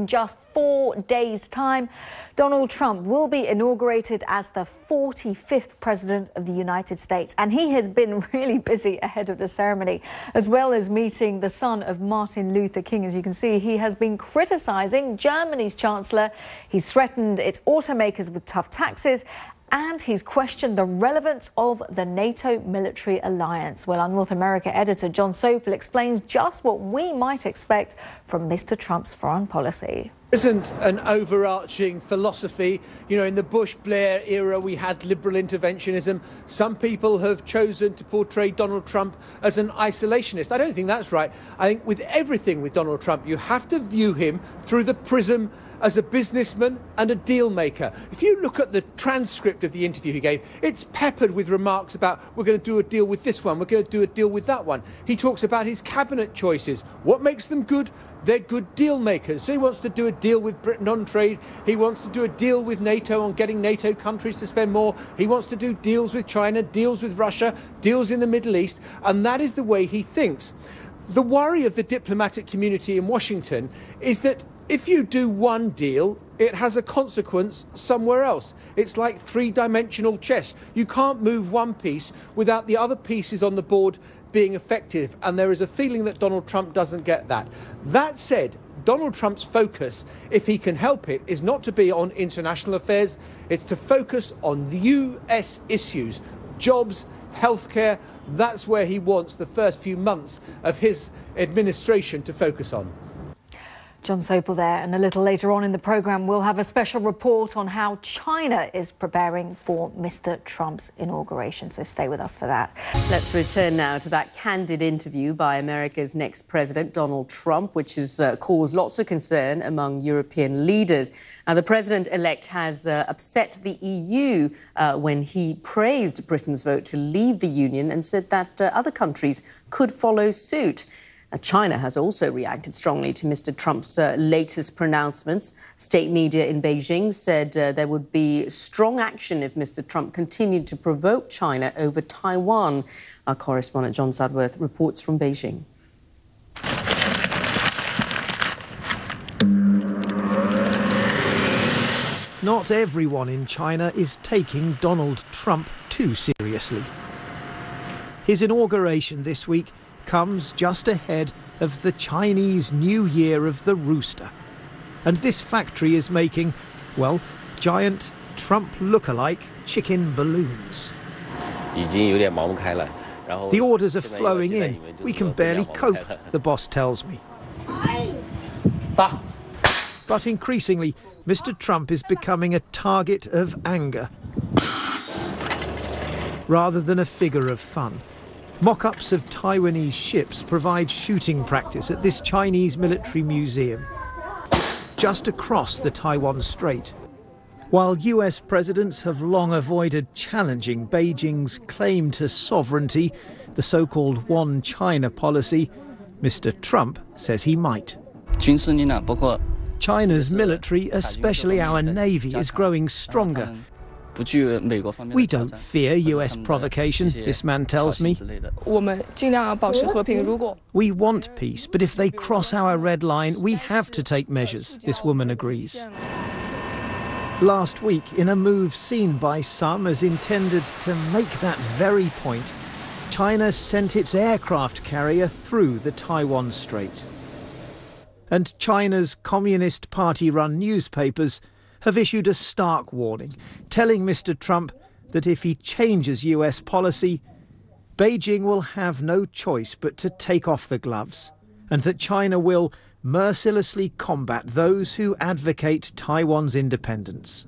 just 4 days' time, Donald Trump will be inaugurated as the 45th President of the United States. And he has been really busy ahead of the ceremony, as well as meeting the son of Martin Luther King. As you can see, he has been criticising Germany's Chancellor. He's threatened its automakers with tough taxes, and he's questioned the relevance of the NATO military alliance. Well, our North America editor John Sopel explains just what we might expect from Mr. Trump's foreign policy. There isn't an overarching philosophy. You know, in the Bush-Blair era, we had liberal interventionism. Some people have chosen to portray Donald Trump as an isolationist. I don't think that's right. I think with everything with Donald Trump, you have to view him through the prism as a businessman and a deal maker. If you look at the transcript of the interview he gave, it's peppered with remarks about, we're going to do a deal with this one, we're going to do a deal with that one. He talks about his cabinet choices. What makes them good? They're good deal makers. So he wants to do a deal with Britain on trade. He wants to do a deal with NATO on getting NATO countries to spend more. He wants to do deals with China, deals with Russia, deals in the Middle East. And that is the way he thinks. The worry of the diplomatic community in Washington is that if you do one deal, it has a consequence somewhere else. It's like three-dimensional chess. You can't move one piece without the other pieces on the board being effective, and there is a feeling that Donald Trump doesn't get that. That said, Donald Trump's focus, if he can help it, is not to be on international affairs. It's to focus on US issues, jobs, healthcare. That's where he wants the first few months of his administration to focus on. John Sopel there, and a little later on in the programme we'll have a special report on how China is preparing for Mr. Trump's inauguration, so stay with us for that. Let's return now to that candid interview by America's next president, Donald Trump, which has caused lots of concern among European leaders. Now, the president-elect has upset the EU when he praised Britain's vote to leave the Union and said that other countries could follow suit. Now, China has also reacted strongly to Mr. Trump's latest pronouncements. State media in Beijing said there would be strong action if Mr. Trump continued to provoke China over Taiwan. Our correspondent John Sudworth reports from Beijing. Not everyone in China is taking Donald Trump too seriously. His inauguration this week comes just ahead of the Chinese New Year of the Rooster. And this factory is making, well, giant Trump look-alike chicken balloons. The orders are flowing in. We can barely cope, the boss tells me. But increasingly, Mr. Trump is becoming a target of anger rather than a figure of fun. Mock-ups of Taiwanese ships provide shooting practice at this Chinese military museum, just across the Taiwan Strait. While US presidents have long avoided challenging Beijing's claim to sovereignty, the so-called One China policy, Mr. Trump says he might. China's military, especially our navy, is growing stronger. We don't fear US provocation, this man tells me. We want peace, but if they cross our red line, we have to take measures, this woman agrees. Last week, in a move seen by some as intended to make that very point, China sent its aircraft carrier through the Taiwan Strait. And China's Communist Party-run newspapers have issued a stark warning, telling Mr. Trump that if he changes US policy, Beijing will have no choice but to take off the gloves, and that China will mercilessly combat those who advocate Taiwan's independence.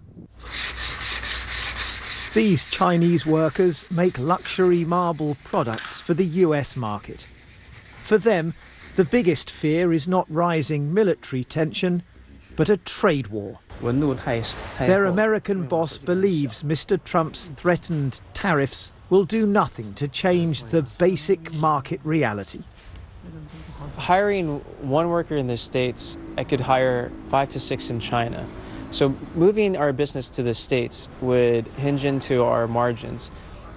These Chinese workers make luxury marble products for the US market. For them, the biggest fear is not rising military tension, but a trade war. Their American boss believes Mr. Trump's threatened tariffs will do nothing to change the basic market reality. Hiring one worker in the States, I could hire 5 to 6 in China. So moving our business to the States would hinge into our margins,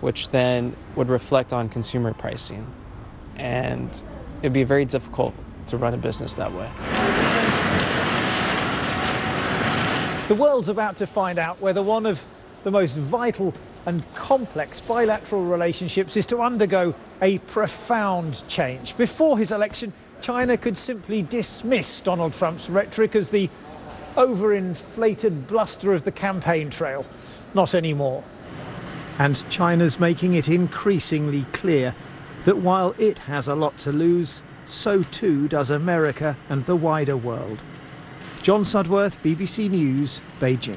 which then would reflect on consumer pricing. And it'd be very difficult to run a business that way. The world's about to find out whether one of the most vital and complex bilateral relationships is to undergo a profound change. Before his election, China could simply dismiss Donald Trump's rhetoric as the overinflated bluster of the campaign trail. Not anymore. And China's making it increasingly clear that while it has a lot to lose, so too does America and the wider world. John Sudworth, BBC News, Beijing.